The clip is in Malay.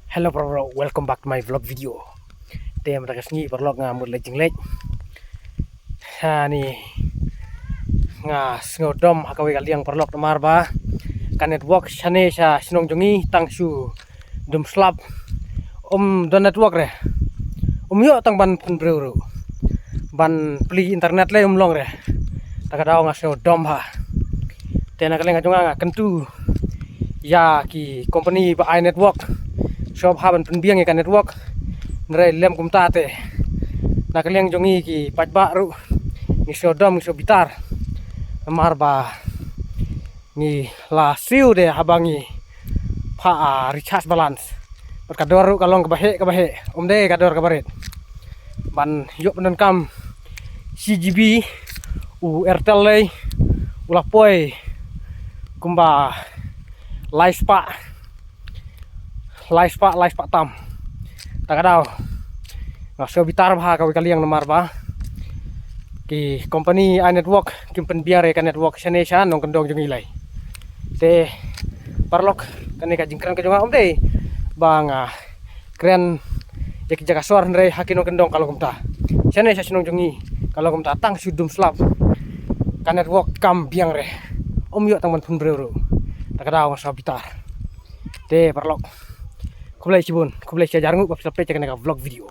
Hello bro, welcome back to my vlog video. Tem rakas ni vlog nga mud lejing lej. Ha ni nga sngodom hakawi kaliang vlog namar ba. Kan network sane sa sinong jongi tang su dum slap. Don network re. Yo tang ban pun bro. Ban pli internet le long re. Takadaw nga sngodom ha. Tena kaling nga kentu ya ki company ba I network. Shop haban penbiang ikan network nere lem kumtate na kaliang jongi ki pajba ru ni sodom ni sobitar amar ba ni la siu de habangi pa recharge balance berkador ru kalong kebahe de kador kabaret ban yuk penen kam CGB u Airtel lay ulapoi kumba Laispa tam takadaw ngaso bitar bah kawi kaliang namar ba ki company I network kimpen biare ka network sanesha nong kendong jungilai te parlok kane ka jingkran ka jonga de banga kren yak jaga suar ndre hakino kendong kalau kumta sanesha sinong jungi kalau kumta tang sudum slap ka network kam biang re yo tang man pun bro takadaw ngaso bitar te parlok Kublai cibun, kublai jarang nguk sampai cek vlog video.